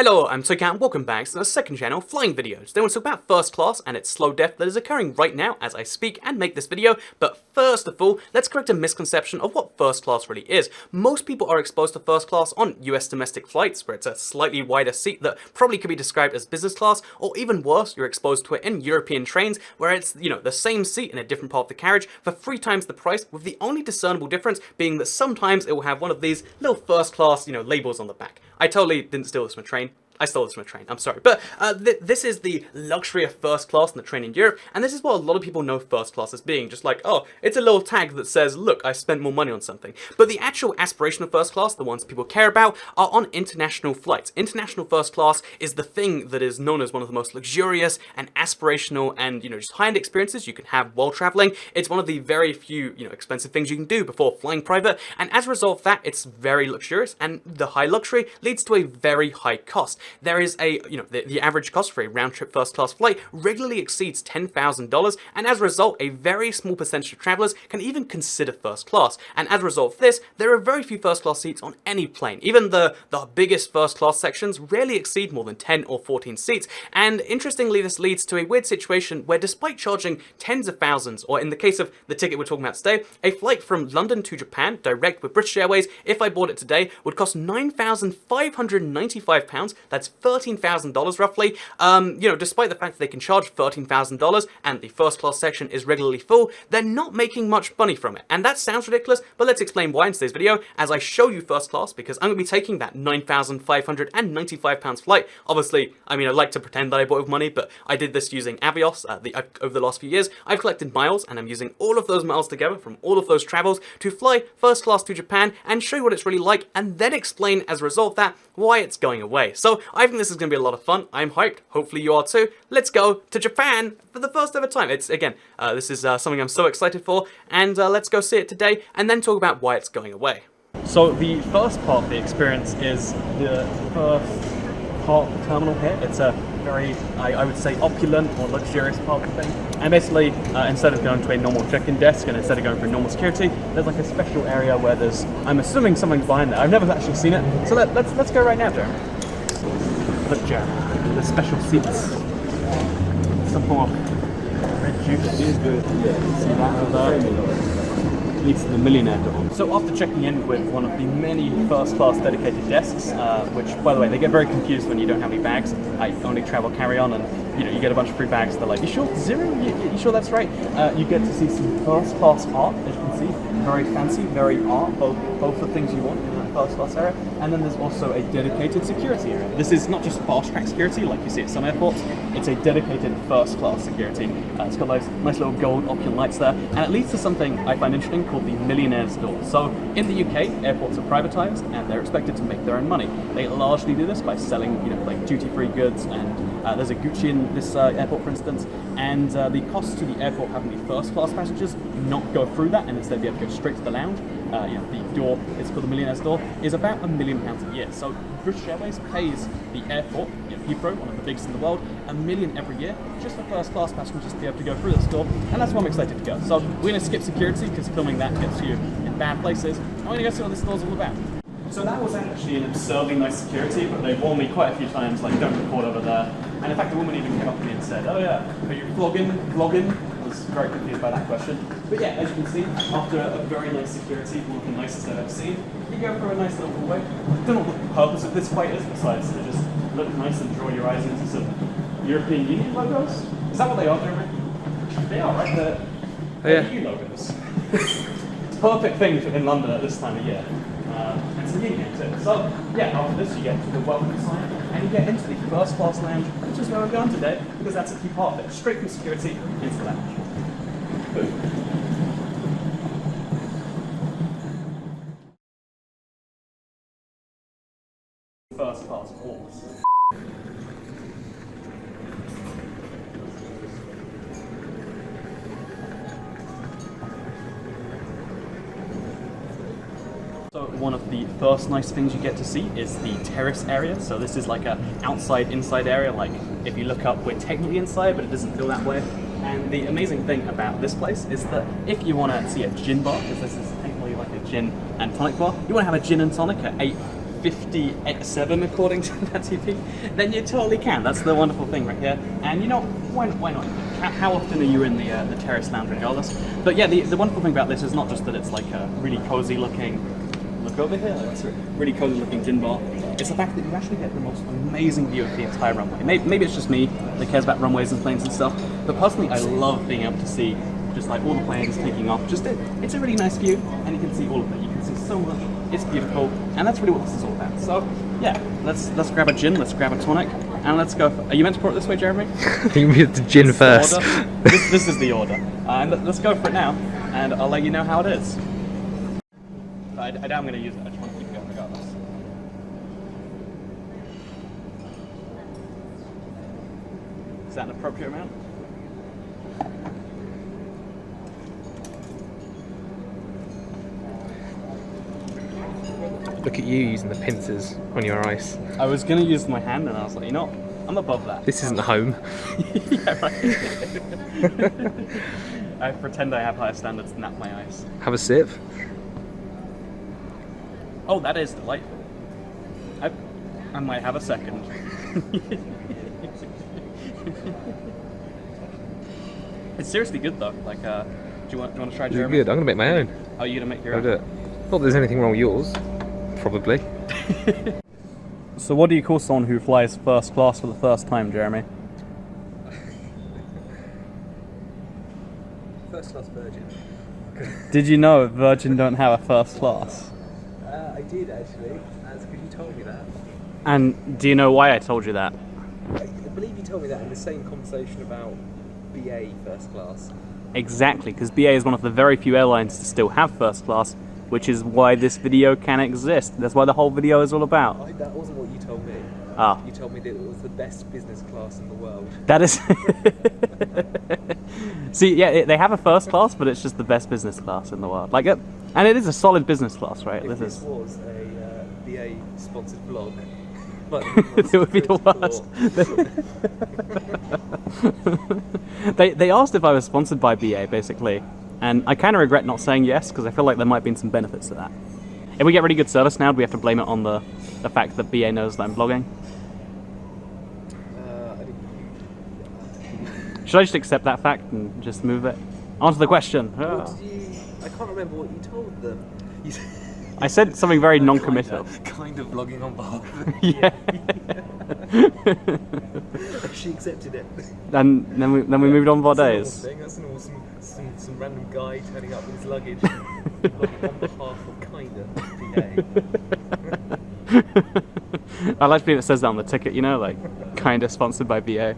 Hello, I'm Toycat and welcome back to the second channel, Flying Videos. Today I want to talk about first class and its slow death that is occurring right now as I speak and make this video, but first of all, let's correct a misconception of what first class really is. Most people are exposed to first class on US domestic flights, where it's a slightly wider seat that probably could be described as business class, or even worse, you're exposed to it in European trains, where it's, the same seat in a different part of the carriage for 3 times the price, with the only discernible difference being that sometimes it will have one of these little first class, labels on the back. I totally didn't steal this from a train. I stole this from a train, I'm sorry. But this is the luxury of first class in the train in Europe, and this is what a lot of people know first class as being. Just like, oh, it's a little tag that says, look, I spent more money on something. But the actual aspiration of first class, the ones people care about, are on international flights. International first class is the thing that is known as one of the most luxurious and aspirational and, just high-end experiences you can have while traveling. It's one of the very few, expensive things you can do before flying private, and as a result of that, it's very luxurious, and the high luxury leads to a very high cost. There is a, the average cost for a round-trip first-class flight regularly exceeds $10,000, and as a result, a very small percentage of travelers can even consider first class. And as a result of this, there are very few first-class seats on any plane. Even the biggest first-class sections rarely exceed more than 10 or 14 seats. And interestingly, this leads to a weird situation where, despite charging tens of thousands, or in the case of the ticket we're talking about today, a flight from London to Japan direct with British Airways, if I bought it today, would cost £9,595. That's $13,000 roughly. Despite the fact that they can charge $13,000 and the first class section is regularly full, they're not making much money from it. And that sounds ridiculous, but let's explain why in today's video as I show you first class, because I'm going to be taking that £9,595 flight. Obviously, I'd like to pretend that I bought it with money, but I did this using Avios over the last few years. I've collected miles, and I'm using all of those miles together from all of those travels to fly first class to Japan and show you what it's really like, and then explain as a result of that why it's going away. So I think this is going to be a lot of fun. I'm hyped. Hopefully you are too. Let's go to Japan for the first ever time. It's, again, this is something I'm so excited for, and let's go see it today and then talk about why it's going away. So the first part of the experience is the first part of the terminal here. It's a very, I would say, opulent or luxurious part of the thing. And basically, instead of going to a normal check-in desk and instead of going for normal security, there's like a special area where there's, I'm assuming something's behind there. I've never actually seen it. So let's go right now, Jeremy. Look, Jeremy, the special seats. Some form of red juice. It is good. Yeah. See that over there? Leads to the millionaire door. So after checking in with one of the many first-class dedicated desks, which, by the way, they get very confused when you don't have any bags. I only travel carry-on, and you get a bunch of free bags. They're like, "You sure? Zero? You sure that's right?" You get to see some first-class art, as you can see, very fancy, very art, both the things you want in that first-class area. And then there's also a dedicated security area. This is not just fast-track security like you see at some airports. It's a dedicated first-class security. It's got those nice little gold opulent lights there, and it leads to something I find interesting called the millionaire's door. So in the UK, airports are privatized and they're expected to make their own money. They largely do this by selling, like duty-free goods, and there's a Gucci in this airport, for instance, and the cost to the airport having the first-class passengers not go through that and instead be able to go straight to the lounge. The door, it's called the millionaire's door, is about £1 million a year. So British Airways pays the airport, Heathrow, one of the biggest in the world, $1 million every year just for first-class passengers to be able to go through this door, and that's why I'm excited to go. So we're going to skip security because filming that gets you in bad places. I'm going to go see what this door's all about. So that was actually an absurdly nice security, but they warned me quite a few times, like, don't record over there. And in fact, the woman even came up to me and said, "Oh yeah, are you vlogging? I was very confused by that question. But yeah, as you can see, after a very nice security, one of the nicest I've ever seen, you go through a nice little hallway. I don't know what the purpose of this quite is, besides to just look nice and draw your eyes into some European Union logos. Is that what they are, Jeremy? They are, right? They're EU logos. Perfect thing in London at this time of year. And some union too. So yeah, after this you get to the welcome sign and you get into the first class lounge, which is where we're going today, because that's a key part of it. Straight from security into the lounge. Boom. First class walks. So one of the first nice things you get to see is the terrace area. So this is like a outside-inside area. Like if you look up, we're technically inside, but it doesn't feel that way. And the amazing thing about this place is that if you want to see a gin bar, because this is technically like a gin and tonic bar, you want to have a gin and tonic at 57 according to that TV, then you totally can. That's the wonderful thing right here. And you know, why not? How often are you in the terrace lounge regardless? But yeah, the wonderful thing about this is not just that it's like a really cozy looking, look over here, it's a really cozy looking gin bar. It's the fact that you actually get the most amazing view of the entire runway. Maybe it's just me that cares about runways and planes and stuff, but personally I love being able to see just like all the planes taking off. It's a really nice view, and you can see all of it. You can see so much. It's beautiful, and that's really what this is all about. So yeah, let's grab a gin, let's grab a tonic, and let's go. Are you meant to pour it this way, Jeremy? You mean the gin first. This is the order. And let's go for it now, and I'll let you know how it is. I doubt I'm going to use it. I just want to keep it going regardless. Is that an appropriate amount? Look at you using the pincers on your ice. I was going to use my hand, and I was like, you know, I'm above that. This isn't home. Yeah, right. I pretend I have higher standards than that my ice. Have a sip. Oh, that is delightful. I might have a second. It's seriously good though. Like, do you want to try, Is it Jeremy? good? I'm gonna make my own. Oh, you're gonna make your I'll own? do it. Not that there's anything wrong with yours. Probably. So what do you call someone who flies first class for the first time, Jeremy? First class Virgin. Did you know Virgin don't have a first class? I did actually, because you told me that. And do you know why I told you that? I believe you told me that in the same conversation about BA first class. Exactly, because BA is one of the very few airlines to still have first class, which is why this video can exist. That's what the whole video is all about. That wasn't what you told me. Ah. You told me that it was the best business class in the world. That is... See, yeah, they have a first class, but it's just the best business class in the world. Like, and it is a solid business class, right? If this was a BA sponsored vlog, but it would be the worst. They asked if I was sponsored by BA, basically, and I kind of regret not saying yes, because I feel like there might have been some benefits to that. If we get really good service now, do we have to blame it on the fact that BA knows that I'm vlogging? Should I just accept that fact and just move it? Answer the question. I can't remember what you told them. I said something very non-committal. Kind of vlogging on behalf of them. Yeah. She accepted it. And then we moved on with our days. That's an awesome, some random guy turning up with his luggage, vlogging on behalf of kinda BA. I like to believe it says that on the ticket, you know, like kinda sponsored by BA.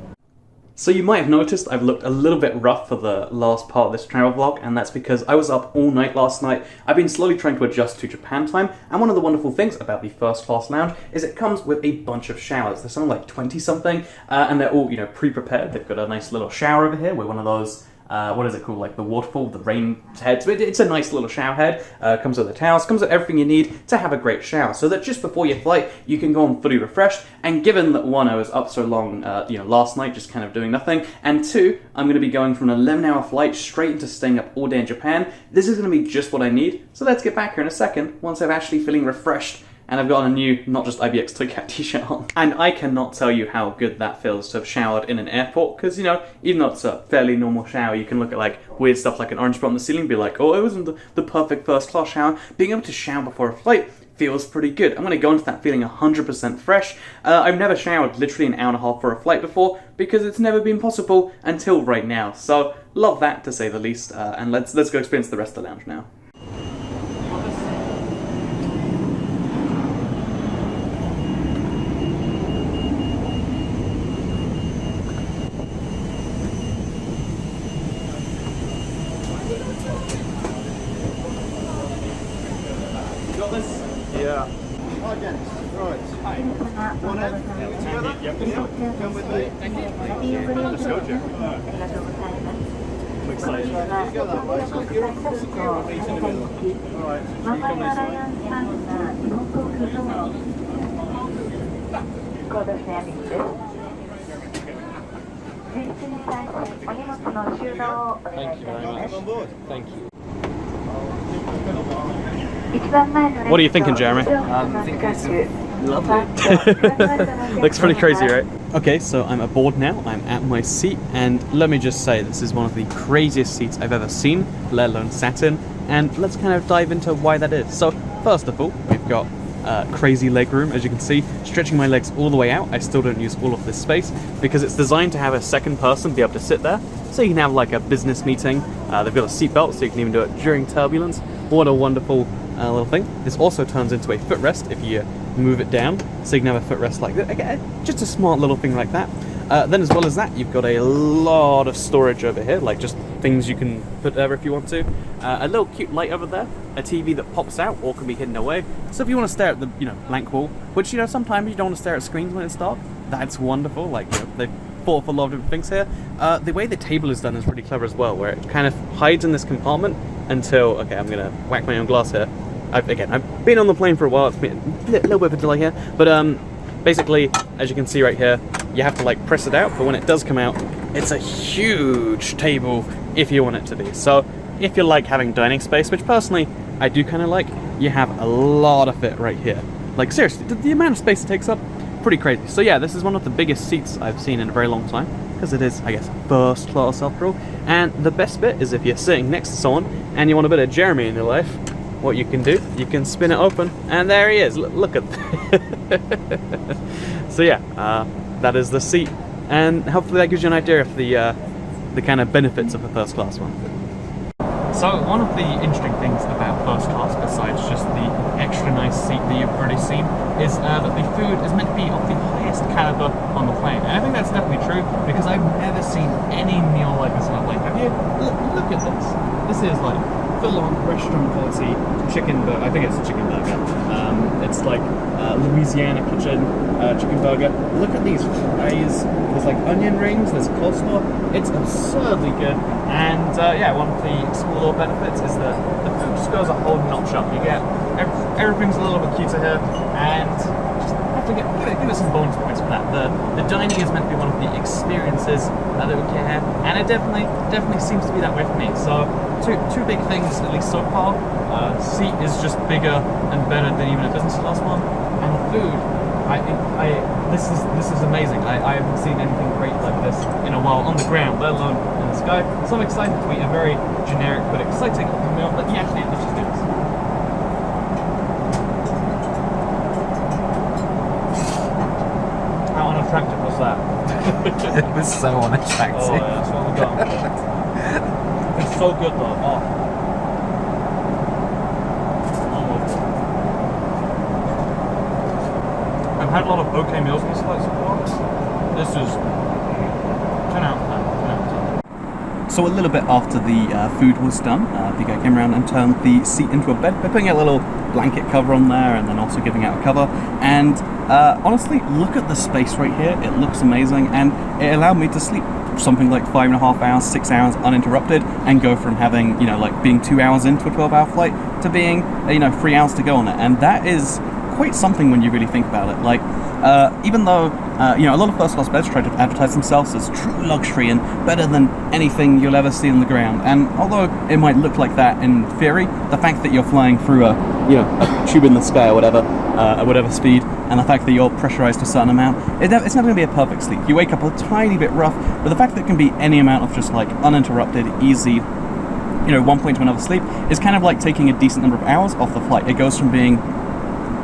So you might have noticed I've looked a little bit rough for the last part of this travel vlog, and that's because I was up all night last night. I've been slowly trying to adjust to Japan time, and one of the wonderful things about the first class lounge is it comes with a bunch of showers. There's something like 20 something, and they're all, you know, pre-prepared. They've got a nice little shower over here with one of those, what is it called, like the waterfall, the rain heads. It's a nice little shower head. Comes with the towels, comes with everything you need to have a great shower, so that just before your flight you can go on fully refreshed. And given that one, I was up so long, you know, last night just kind of doing nothing, and two, I'm going to be going from an 11-hour flight straight into staying up all day in Japan. This is going to be just what I need. So let's get back here in a second once I'm actually feeling refreshed. And I've got a new, not just IBX Toy Cat t-shirt on. And I cannot tell you how good that feels to have showered in an airport, because, you know, even though it's a fairly normal shower, you can look at, like, weird stuff like an orange spot on the ceiling and be like, oh, it wasn't the perfect first class shower. Being able to shower before a flight feels pretty good. I'm going to go into that feeling 100% fresh. I've never showered literally an hour and a half for a flight before, because it's never been possible until right now. So, love that, to say the least. And let's go experience the rest of the lounge now. Yeah. Hi, Dennis. Right. Hi. One in. Together? Yep. Come with me. Let's go, Jim. I'm excited. You go that way. So you're across the car and meet in the middle. Alright. So you come this way. Thank you very much. Come on board. Thank you. What are you thinking, Jeremy? I'm thinking it's lovely. Looks pretty crazy, right? Okay, so I'm aboard now. I'm at my seat, and let me just say, this is one of the craziest seats I've ever seen, let alone sat in. And let's kind of dive into why that is. So, first of all, we've got crazy leg room, as you can see, stretching my legs all the way out. I still don't use all of this space because it's designed to have a second person be able to sit there, so you can have like a business meeting. They've got a seat belt, so you can even do it during turbulence. What a wonderful little thing. This also turns into a footrest if you move it down, so you can have a footrest like that. Again, just a smart little thing like that. Then as well as that, you've got a lot of storage over here, like just things you can put there if you want to. A little cute light over there, a TV that pops out or can be hidden away. So if you want to stare at the blank wall, which sometimes you don't want to stare at screens when it's dark, that's wonderful. Like they've thought of a lot of different things here. The way the table is done is really clever as well, where it kind of hides in this compartment until, okay, I'm gonna whack my own glass here. I've been on the plane for a while. It's been a little bit of a delay here, but basically, as you can see right here, you have to like press it out, but when it does come out, it's a huge table if you want it to be. So if you like having dining space, which personally I do kind of like, you have a lot of it right here. Like seriously, the amount of space it takes up, pretty crazy. So yeah, this is one of the biggest seats I've seen in a very long time, because it is, I guess, first class after all. And the best bit is if you're sitting next to someone and you want a bit of Jeremy in your life, what you can do, you can spin it open, and there he is. Look at that. So yeah, that is the seat, and hopefully that gives you an idea of the kind of benefits of a first class one. So one of the interesting things about first class, besides just the extra nice seat that you've already seen, is that the food is meant to be of the highest caliber on the plane. And I think that's definitely true, because I've never seen any meal like this on a plane. Have you? Look at this. This is like full-on restaurant quality chicken burger. I think it's a chicken burger. It's like Louisiana kitchen chicken burger. Look at these fries. There's like onion rings. There's coleslaw. It's absurdly good. And yeah, one of the small little benefits is that the food just goes a whole notch up. You get everything's a little bit cuter here, and just have to give it some bonus points for that. The dining is meant to be one of the experiences that we can have, and it definitely seems to be that way for me. So two big things, at least so far. Seat is just bigger and better than even a business class one, and the food, this is amazing. I haven't seen anything great like this in a while on the ground, let alone in the sky. So I'm excited to eat a very generic but exciting meal. But yeah, actually, let's just do this. How unattractive was that? It was so unattractive. Oh yeah, that's what we've done. It's so good though. Oh. I've had a lot of okay meals in this flight so far. This is 10 out of 10. 10 out of 10. So a little bit after the food was done, the guy came around and turned the seat into a bed by putting a little blanket cover on there, and then also giving out a cover. And honestly, look at the space right here. It looks amazing, and it allowed me to sleep something like 5.5 hours, 6 hours uninterrupted, and go from having, like being 2 hours into a 12-hour flight to being, 3 hours to go on it. And that is quite something when you really think about it. Like, even though a lot of first class beds try to advertise themselves as true luxury and better than anything you'll ever see on the ground, and although it might look like that in theory, the fact that you're flying through a tube in the sky or whatever, at whatever speed, and the fact that you're pressurized to a certain amount, it's never going to be a perfect sleep. You wake up a tiny bit rough, but the fact that it can be any amount of just like uninterrupted, easy, one point to another sleep is kind of like taking a decent number of hours off the flight. It goes from being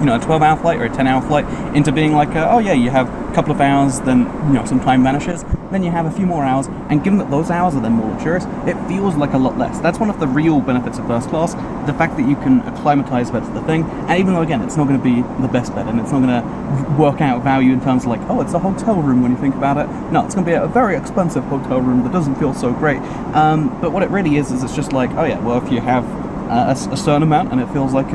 a 12-hour flight or a 10-hour flight into being like, you have a couple of hours, then some time vanishes, then you have a few more hours, and given that those hours are then more luxurious, it feels like a lot less. That's one of the real benefits of first class, the fact that you can acclimatize better to the thing. And even though, again, it's not going to be the best bed, and it's not going to work out value in terms of like, it's a hotel room when you think about it. No, it's going to be a very expensive hotel room that doesn't feel so great. But what it really is it's just like, if you have a certain amount, and it feels like,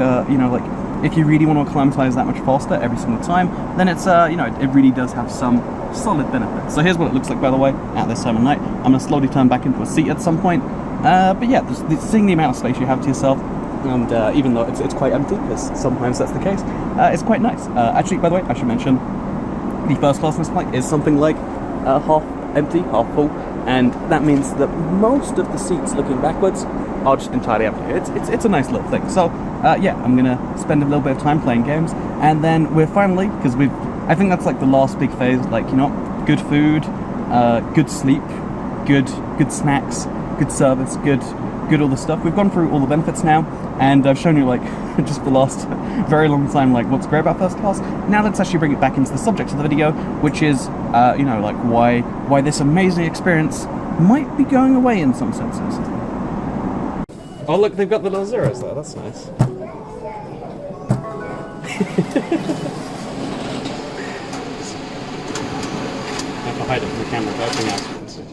if you really want to acclimatize that much faster every single time, then it's, it really does have some solid benefits. So here's what it looks like, by the way, at this time of night. I'm going to slowly turn back into a seat at some point. But yeah, seeing the amount of space you have to yourself, and even though it's quite empty, because sometimes that's the case, it's quite nice. Actually, by the way, I should mention, the first class in this flight is something like half empty, half full. and that means that most of the seats looking backwards are just entirely empty. It's a nice little thing. So yeah, I'm gonna spend a little bit of time playing games, and then we're finally, because I think that's like the last big phase, like, you know, good food, good sleep, good snacks, good service, good all the stuff. We've gone through all the benefits now, and I've shown you, like, just the last very long time, like, what's great about first class. Now let's actually bring it back into the subject of the video, which is, you know, like, why this amazing experience might be going away in some senses. Oh look, they've got the little zeros there, that's nice. I have to hide it from the camera, but everything else you can see.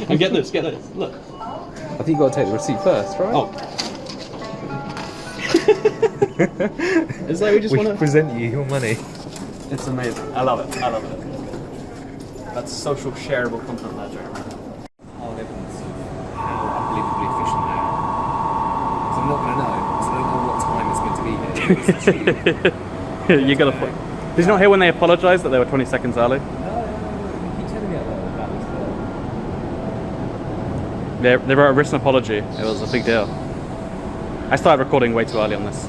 And get this, look. I think you got to take the receipt first, right? Oh. It's like we just want to present you your money. It's amazing. I love it. That's social shareable content there, Jeremy. Hard evidence of how unbelievably efficient they are. So I'm not going to know, because I don't know what time it's meant to be here. You gotta. Did you not hear when they apologised that they were 20 seconds early? No, you keep telling me about this. They wrote a written apology. It was a big deal. I started recording way too early on this.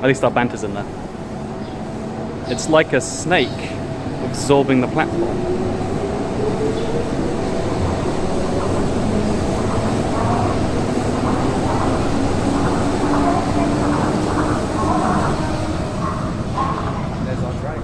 At least our banter's in there. It's like a snake absorbing the platform. There's our train.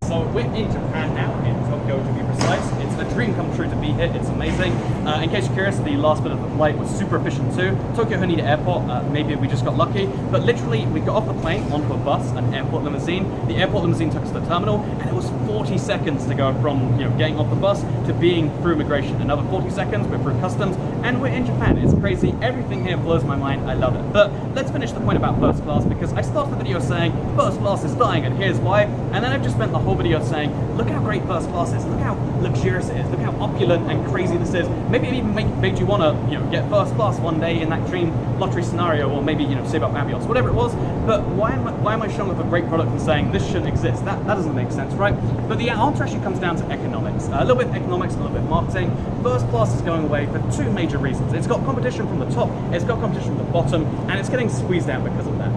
So we're in Japan now, in Tokyo to be precise. It's a dream come true to be here, it's amazing. In case you're curious, the last bit of the flight was super efficient too. Tokyo Haneda Airport, maybe we just got lucky, but literally we got off the plane onto a bus, an airport limousine. The airport limousine took us to the terminal, and it was 40 seconds to go from, you know, getting off the bus to being through immigration. Another 40 seconds, we're through customs, and we're in Japan. It's crazy, everything here blows my mind, I love it. But let's finish the point about first class, because I started the video saying first class is dying, and here's why, and then I've just spent the whole video saying, look how great first class is, look how luxurious it is, look how opulent and crazy this is. Maybe it even made you want to, you know, get first class one day in that dream lottery scenario, or maybe, you know, save up Avios, whatever it was. But why am I showing off a great product and saying this should exist? That doesn't make sense, right? But the answer actually comes down to economics. A little bit of economics, a little bit of marketing. First class is going away for two major reasons. It's got competition from the top, it's got competition from the bottom, and it's getting squeezed out because of that.